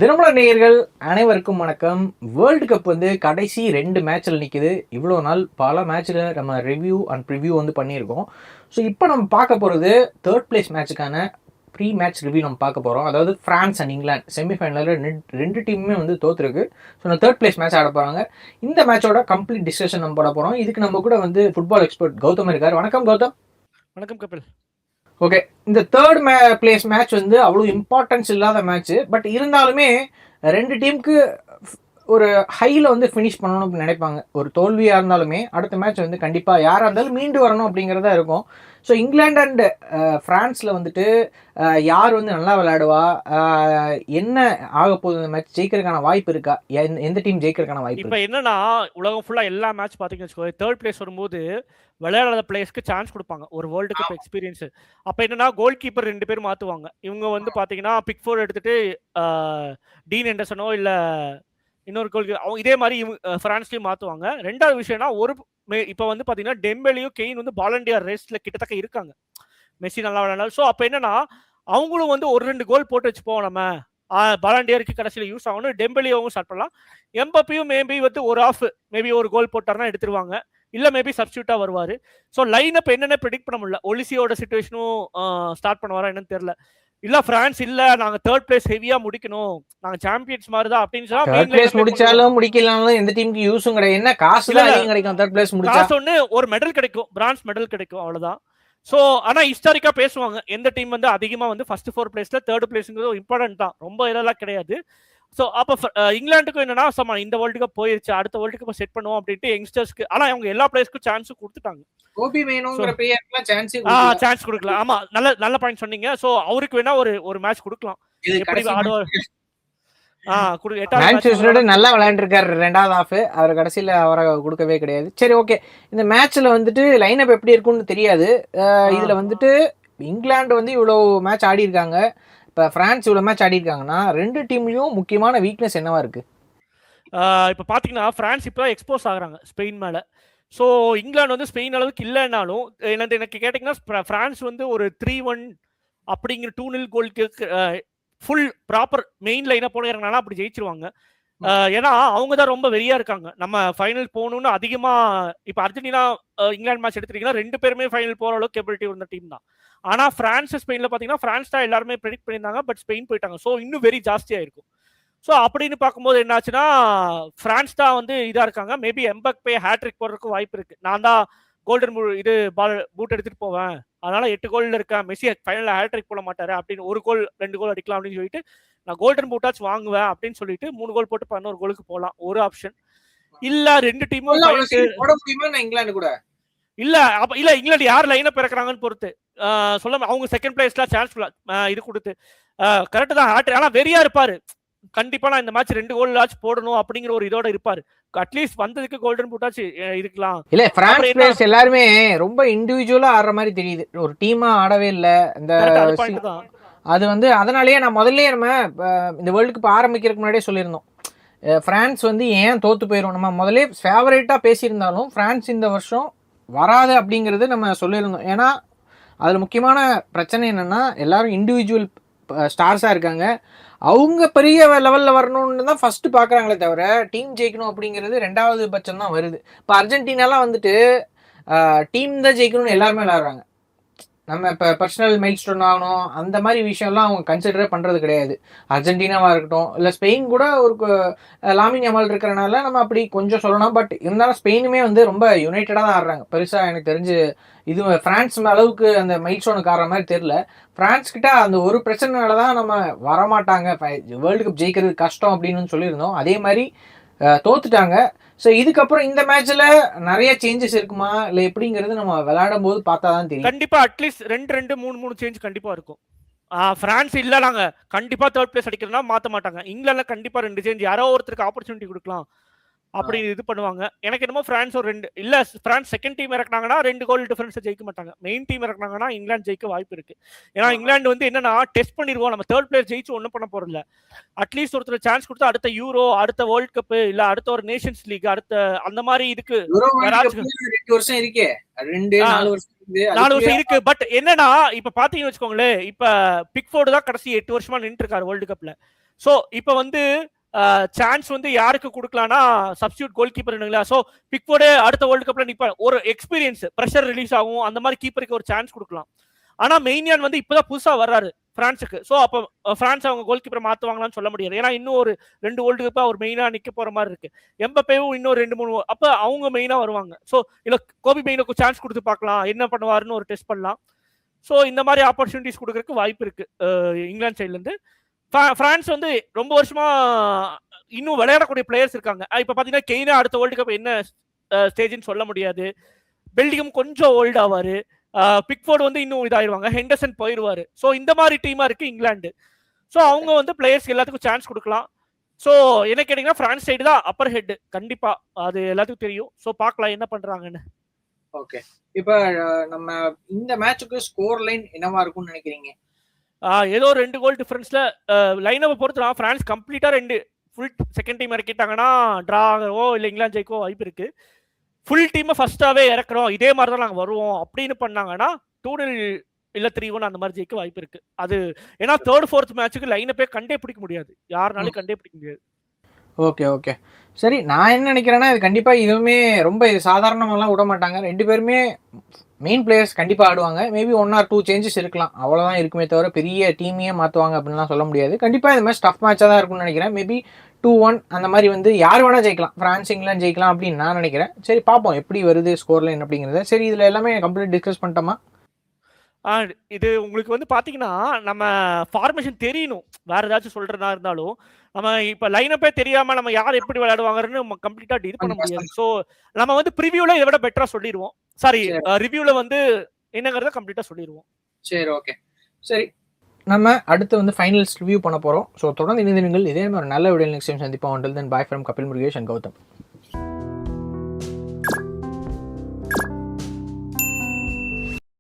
தினமலர் நேயர்கள் அனைவருக்கும் வணக்கம். வேர்ல்டு கப் கடைசி 2 மேட்ச்சில் நிற்குது. இவ்வளோ நாள் பல மேட்ச்சில் நம்ம ரிவ்யூ அண்ட் ப்ரிவ்யூ பண்ணியிருக்கோம். ஸோ இப்போ நம்ம பார்க்க போகிறது தேர்ட் பிளேஸ் மேட்ச்சுக்கான ப்ரீ மேட்ச் ரிவ்யூ நம்ம பார்க்க போகிறோம். அதாவது ஃப்ரான்ஸ் அண்ட் இங்கிலாந்து செமிஃபைனலில் ரெண்டு டீமுமே தோற்றுருக்கு. ஸோ நான் தேர்ட் பிளேஸ் மேட்ச் ஆட போகிறாங்க. இந்த மேட்சோட கம்ப்ளீட் டிஸ்கஷன் நம்ம போட போகிறோம். இதுக்கு நம்ம கூட ஃபுட்பால் எக்ஸ்பர்ட் கௌதம் இருக்கார். வணக்கம் கௌதம். வணக்கம் கபில். ஓகே, இந்த தேர்ட் பிளேஸ் மேட்ச் அவ்வளோ இம்பார்ட்டன்ஸ் இல்லாத மேட்ச். பட் இருந்தாலுமே ரெண்டு டீமுக்கு ஒரு ஹையில் ஃபினிஷ் பண்ணணும் அப்படின்னு நினைப்பாங்க. ஒரு தோல்வியாக இருந்தாலுமே அடுத்த மேட்ச் கண்டிப்பாக யாராக இருந்தாலும் மீண்டு வரணும் அப்படிங்கிறதா இருக்கும். ஸோ இங்கிலாந்து அண்ட் ஃப்ரான்ஸில் யார் நல்லா விளையாடுவா, என்ன ஆக போகுது, இந்த மேட்ச் ஜெயிக்கிறதுக்கான வாய்ப்பு இருக்கா, எந்த டீம் ஜெயிக்கிறதுக்கான வாய்ப்பு? இப்போ என்னன்னா உலகம் ஃபுல்லாக எல்லா மேட்ச் பார்த்தீங்கன்னு வச்சுக்கோங்க, தேர்ட் பிளேஸ் வரும்போது விளையாடாத பிளேயர்ஸ்க்கு சான்ஸ் கொடுப்பாங்க ஒரு வேர்ல்டு கப் எக்ஸ்பீரியன்ஸ். அப்போ என்னன்னா கோல் கீப்பர் 2 பேர் மாற்றுவாங்க. இவங்க பார்த்தீங்கன்னா பிக்ஃபோர்ட் எடுத்துட்டு டீன் எண்டர்சனோ இல்லை இன்னொரு கோல் அவங்க இதே மாதிரி ஃப்ரான்ஸ்லேயும் மாற்றுவாங்க. ரெண்டாவது விஷயம்னா இப்போ பார்த்தீங்கன்னா டெம்பெலியும் கெயின் பாலண்டியர் ரேஸ்ல கிட்டத்தட்ட இருக்காங்க. மெஸ்ஸி நல்லா விளையாடாலும். ஸோ அப்போ என்னன்னா அவங்களும் ஒரு 2 கோல் போட்டு வச்சுப்போம், நம்ம பாலண்டியருக்கு கடைசியில் யூஸ் ஆகணும். டெம்பெலி அவங்க ஸ்டார்ட் பண்ணலாம். எம்பப்பியும் மேபி ஒரு ஆஃப் மேபி ஒரு கோல் போட்டாருன்னா எடுத்துருவாங்க, இல்லை மேபி சப்ஸ்டியூட்டா வருவார். ஸோ லைன் அப் என்னென்ன ப்ரெடிக்ட் பண்ண முடியல. ஒலிசியோட சிச்சுவேஷனும் ஸ்டார்ட் பண்ணுவாரா என்னன்னு தெரியல. இல்ல பிரான்ஸ் இல்ல நாங்க தேர்ட் பிளேஸ் ஹெவியா முடிக்கணும், நாங்க சாம்பியன்ஸ் மாதிரி தான் அப்படின்னு சொன்னா தேர்ட் பிளேஸ் முடிச்சாலும் முடிக்கலாம்னு எந்த டீமுக்கு யூஸும் கிடையாது. என்ன காசு தான் அதிகம் கிடைக்கும் தேர்ட் பிளேஸ் முடிச்சா. காசு ஒன்னு ஒரு மெடல் கிடைக்கும், பிரான்ஸ் மெடல் கிடைக்கும், அவ்வளவுதான். ஸோ ஆனா ஹிஸ்டாரிக்கா பேசுவாங்க எந்த டீம் அதிகமா ஃபர்ஸ்ட் 4 பிளேஸ்ல தேர்ட் பிளேஸ்ங்கிறது இம்பார்ட்டன்ட் தான், ரொம்ப இதெல்லாம் கிடையாது. ஸோ அப்போ இங்கிலாந்துக்கும் என்னன்னா சமா இந்த வேர்ல்டு கப் போயிருச்சு, அடுத்த வேர்ல்டு கப் செட் பண்ணுவோம் அப்படின்ட்டு யங்ஸ்டர்ஸ்க்கு. ஆனா அவங்க எல்லா பிளேயர்ஸ்க்கும் சான்ஸும் கொடுத்துட்டாங்க. சான்ஸ் கொடுக்கல. ஆமா, நல்ல நல்ல பாயிண்ட் சொன்னீங்க. ஸோ அவருக்கு வேணா ஒரு மேட்ச் கொடுக்கலாம். எப்படி ஆடுவார்? நல்லா விளையாண்டுருக்காரு ரெண்டாவது ஹாஃப். அவர் கடைசியில் அவரை கொடுக்கவே கிடையாது. சரி, ஓகே. இந்த மேட்ச்ல லைன் அப் எப்படி இருக்கும்னு தெரியாது. இதுல இங்கிலாந்து இவ்வளோ மேட்ச் ஆடி இருக்காங்க, இப்போ பிரான்ஸ் இவ்வளோ மேட்ச் ஆடி இருக்காங்கன்னா ரெண்டு டீம்லயும் முக்கியமான வீக்னஸ் என்னவா இருக்கு? இப்போ பார்த்தீங்கன்னா பிரான்ஸ் இப்போ எக்ஸ்போஸ் ஆகுறாங்க ஸ்பெயின் மேலே. ஸோ இங்கிலாந்து ஸ்பெயின் அளவுக்கு இல்லைன்னாலும் எனக்கு கேட்டிங்கன்னா பிரான்ஸ் ஒரு 3-1 அப்படிங்கிற 2-0 கோலுக்கு ஃபுல் ப்ராப்பர் மெயின் லைனாக போனீங்கன்னா அப்படி ஜெயிச்சிருவாங்க. ஏன்னா அவங்க தான் ரொம்ப வெறியா இருக்காங்க, நம்ம ஃபைனல் போகணும்னு. அதிகமாக இப்போ அர்ஜென்டினா இங்கிலாந்து மேட்ச் எடுத்துட்டீங்கன்னா 2 பேருமே ஃபைனல் போகிற அளவுக்கு கேபிலிட்டி இருந்த டீம் தான். ஆனால் பிரான்ஸ் ஸ்பெயினில் பார்த்தீங்கன்னா பிரான்ஸ் தான் எல்லாருமே ப்ரெடிக்ட் பண்ணியிருந்தாங்க, பட் ஸ்பெயின் போயிட்டாங்க. ஸோ இன்னும் வெரி ஜாஸ்தியாக இருக்கும். ஸோ அப்படின்னு பார்க்கும்போது என்னாச்சுன்னா பிரான்ஸ் தான் இதாக இருக்காங்க. மேபி எம்பப்பே ஹேட்ரிக் போடுறதுக்கு வாய்ப்பு இருக்கு. நான் தான் கோல்டன் பூட் எடுத்துட்டு போவேன், அதனால 8 கோல்ல இருக்கேன், மெஸ்ஸி ஃபைனலில் ஹேட்ரிக் போட மாட்டாரு அப்படின்னு 1 கோல் 2 கோல் அடிக்கலாம் அப்படின்னு சொல்லிட்டு நான் கோல்டன் பூட்டாச்சும் வாங்குவேன் அப்படின்னு சொல்லிட்டு 3 கோல் போட்டு 11 கோலுக்கு போகலாம், ஒரு ஆப்ஷன். இல்ல 2 டீமும் இங்கிலாந்து கூட இல்ல இங்கிலாந்து யார் லைனை பிறக்கிறாங்கன்னு பொறுத்து சொல்ல. அவங்க செகண்ட் பிளேஸ்ல சான்ஸ் இது கொடுத்து கரெக்ட் தான். ஆனா வெறியா இருப்பாரு கண்டிப்பா. நான் இந்த மேட்ச் 2 கோல் ஆச்சு போடணும் அப்படிங்கிற ஒரு இதோட இருப்பாரு. அட்லீஸ்ட் வந்ததுக்கு கோல்டன் பூட்டாச்சு இருக்கலாம். இல்ல பிரான்ஸ் பிளேயர்ஸ் எல்லாருமே ரொம்ப இண்டிவிஜுவலா ஆடுற மாதிரி தெரியுது, ஒரு டீமா ஆடவே இல்லை. அது அதனாலேயே நான் முதல்லயே நம்ம இந்த வேர்ல்டு கப் ஆரம்பிக்கிறதுக்கு முன்னாடியே சொல்லியிருந்தோம், பிரான்ஸ் ஏன் தோத்து போயிடும். நம்ம முதலே ஃபேவரேட்டா பேசியிருந்தாலும் பிரான்ஸ் இந்த வருஷம் வராது அப்படிங்கிறது நம்ம சொல்லியிருந்தோம். ஏன்னா அதில் முக்கியமான பிரச்சனை என்னென்னா எல்லாரும் இண்டிவிஜுவல் ஸ்டார்ஸாக இருக்காங்க. அவங்க பெரிய லெவலில் வரணும்னு தான் ஃபஸ்ட்டு பார்க்குறாங்களே தவிர டீம் ஜெயிக்கணும் அப்படிங்கிறது 2வது பட்சம் தான் வருது. இப்போ அர்ஜென்டினாலாம் டீம் தான் ஜெயிக்கணும்னு எல்லாருமே விளையாடுறாங்க. நம்ம இப்போ பர்சனல் மைல் ஸ்டோன் ஆகணும் அந்த மாதிரி விஷயம்லாம் அவங்க கன்சிடரே பண்ணுறது கிடையாது. அர்ஜென்டினாவாக இருக்கட்டும், இல்லை ஸ்பெயின் கூட ஒரு லாமின் யமால் இருக்கிறனால நம்ம அப்படி கொஞ்சம் சொல்லணும். பட் இருந்தாலும் ஸ்பெயினுமே ரொம்ப யுனைட்டடாக தான் ஆடுறாங்க. பெருசாக எனக்கு தெரிஞ்சு இது பிரான்ஸ் அளவுக்கு அந்த மைல் ஸ்டோனுக்கு ஆடுற மாதிரி தெரியல. பிரான்ஸ் கிட்ட அந்த ஒரு பிரச்சனைனால தான் நம்ம வரமாட்டாங்க, வேர்ல்டு கப் ஜெயிக்கிறது கஷ்டம் அப்படின்னு சொல்லியிருந்தோம். அதே மாதிரி தோத்துட்டாங்க. ஸோ இதுக்கப்புறம் இந்த மேட்ச்ல நிறைய சேஞ்சஸ் இருக்குமா இல்லை எப்படிங்கிறது நம்ம விளையாடும் போது பார்த்தா தான் தெரியும். கண்டிப்பா அட்லீஸ்ட் 2 3 சேஞ்ச் கண்டிப்பா இருக்கும். பிரான்ஸ் இல்ல நாங்க கண்டிப்பா தேர்ட் பிளேஸ் அடிக்கிறதுனா மாற்ற மாட்டாங்க. இங்கிலாந்துல கண்டிப்பா 2 சேஞ்ச், யாரோ ஒருத்தருக்கு ஆப்பர்ச்சுனிட்டி கொடுக்கலாம் அப்படி இது பண்ணுவாங்க. எனக்கு என்னமோ பிரான்ஸ் ஒரு 2 இல்ல பிரான்ஸ் செகண்ட் டீம் இறக்குனாங்கன்னா 2 கோல் டிஃபரன்ஸ் ஜெயிக்க மாட்டாங்க. மெயின் டீம் இறக்குனாங்கன்னா இங்கிலாந்து ஜெயிக்க வாய்ப்பு இருக்கு. ஏன்னா இங்கிலாந்து என்னன்னா டெஸ்ட் பண்ணிடுவோம், நம்ம தேர்ட் பிளேஸ் ஜெயிச்சு ஒன்றும் பண்ண போறது இல்லை. அட்லீஸ்ட் ஒருத்தர் சான்ஸ் கொடுத்து அடுத்த யூரோ, அடுத்த வேர்ல்ட் கப், இல்ல அடுத்த ஒரு நேஷன்ஸ் லீக், அடுத்த அந்த மாதிரி இதுக்கு 2 வருஷம் இருக்கே, 4 வருஷம் இருக்கு. பட் என்னன்னா இப்ப பாத்தீங்கன்னு வச்சுக்கோங்களேன், இப்ப பிக்ஃபோர்டு தான் கடைசி 8 வருஷமா நின்று இருக்காரு வேர்ல்டு கப்ல. ஸோ இப்போ வந்து சான்ஸ் வந்து யாருக்கு கொடுக்கலாம்னா சப்ஸ்டியூட் கோல் கீப்பர். ஸோ பிக்ஃபோர்டு அடுத்த வேர்ல்டு கப்ல நிப்பாரு, ஒரு எக்ஸ்பீரியன்ஸ், ப்ரெஷர் ரிலீஸ் ஆகும், அந்த மாதிரி கீப்பருக்கு ஒரு சான்ஸ் கொடுக்கலாம். ஆனா மெயினியான் வந்து இப்பதான் புதுசா வர்றாரு பிரான்ஸுக்கு. ஸோ அப்போ பிரான்ஸ் அவங்க கோல் கீப்பரை மாத்துவாங்களான்னு சொல்ல முடியாது. ஏன்னா இன்னும் ஒரு 2 வேர்ல்டு கப்பா அவர் மெயினா நிக்க போற மாதிரி இருக்கு. எம்பப்பேவும் இன்னும் 2-3 அப்ப அவங்க மெயினா வருவாங்க. ஸோ இல்ல கோபி மெயினுக்கு சான்ஸ் கொடுத்து பார்க்கலாம், என்ன பண்ணுவாருன்னு ஒரு டெஸ்ட் பண்ணலாம். ஸோ இந்த மாதிரி ஆப்பர்ச்சுனிட்டிஸ் கொடுக்கறதுக்கு வாய்ப்பு இருக்கு இங்கிலாந்து சைட்ல இருந்து. பிரான்ஸ் வந்து ரொம்ப வருஷமா இன்னும் விளையாடக்கூடிய பிளேயர்ஸ் இருக்காங்க. இப்ப பாத்தீங்கன்னா கெய்னா அடுத்த வேர்ல்டு கப் என்ன ஸ்டேஜ்னு சொல்ல முடியாது. பெல்டிகம் கொஞ்சம் ஓல்ட் ஆவாரு. பிக்ஃபோர்டு வந்து இன்னும் இதாயிருவாங்க, ஹெண்டர்சன் போயிருவாரு. ஸோ இந்த மாதிரி டீமா இருக்கு இங்கிலாந்து. ஸோ அவங்க வந்து பிளேயர்ஸ் எல்லாத்துக்கும் சான்ஸ் கொடுக்கலாம். ஸோ என்ன கேட்டீங்கன்னா பிரான்ஸ் சைடு தான் அப்பர் ஹெட் கண்டிப்பா, அது எல்லாத்துக்கும் தெரியும். ஸோ பார்க்கலாம் என்ன பண்றாங்கன்னு. ஓகே, இப்ப நம்ம இந்த மேட்சுக்கு ஸ்கோர் லைன் என்னவா இருக்கும்னு நினைக்கிறீங்க? ஏதோ 2 கோல் டிஃபரன்ஸ்ல லைனப்பை பொறுத்து பிரான்ஸ் கம்ப்ளீட்டா 2 ஃபுல் செகண்ட் டீம் இறக்கிட்டாங்கன்னா டிரா ஆகவோ இல்லை இங்கிலாந்து ஜெயிக்கவோ வாய்ப்பு இருக்கு. ஃபுல் டீமை ஃபர்ஸ்டாவே இறக்குறோம், இதே மாதிரி தான் நாங்கள் வருவோம் அப்படின்னு பண்ணாங்கன்னா 2-0 இல்லை 3-1 அந்த மாதிரி ஜெயிக்க வாய்ப்பு இருக்கு. அது ஏன்னா 3rd 4th மேட்சுக்கு லைனப்பே கண்டே பிடிக்க முடியாது, யாருனாலும் கண்டே பிடிக்க முடியாது. ஓகே ஓகே சரி, நான் என்ன நினைக்கிறேன்னா இது கண்டிப்பா இதுவுமே ரொம்ப இது சாதாரணமாலாம் விட மாட்டாங்க. 2 பேருமே மெயின் பிளேயர்ஸ் கண்டிப்பா ஆடுவாங்க. மேபி 1 or 2 சேஞ்சஸ் இருக்கலாம், அவ்வளவுதான் இருக்குமே தவிர பெரிய டீமையே மாத்துவாங்க அப்படின்லாம் சொல்ல முடியாது. கண்டிப்பா இந்த மாதிரி டஃப் மேட்சா தான் இருக்கும்னு நினைக்கிறேன். மேபி 2-1 அந்த மாதிரி வந்து யார் வேணா ஜெயிக்கலாம், பிரான்ஸ் இங்கிலாந்து ஜெயிக்கலாம் அப்படின்னு நான் நினைக்கிறேன். சரி பார்ப்போம் எப்படி வருது ஸ்கோர் லைன் அப்படிங்கிறத. சரி, இதுல எல்லாமே கம்ப்ளீட் டிஸ்கஸ் பண்ணிட்டோமா? இது உங்களுக்கு வந்து பாத்தீங்கன்னா நம்ம ஃபார்மேஷன் தெரியணும், வேற ஏதாச்சும் சொல்றதா இருந்தாலும் நம்ம இப்ப லைனப்பே தெரியாம நம்ம யார் எப்படி விளையாடுவாங்கன்னு நம்ம கம்ப்ளீட்டா இது பண்ண முடியாது. ஸோ நம்ம வந்து ப்ரிவியூல இதை விட பெட்டரா சொல்லிடுவோம். சாரி, ரிவ்யூல வந்து என்னங்கிறத கம்ப்ளீட்டா சொல்லிடுவோம். சரி ஓகே சரி, நம்ம அடுத்து வந்து ஃபைனல்ஸ் ரிவ்யூ பண்ண போறோம். ஸோ தொடர்ந்து இணைந்திருங்கள். இதே மாதிரி நல்ல வீடியோ நெக்ஸ்ட் டைம் சந்திப்போம். until then bye from Kapil Murugesh and Gautham.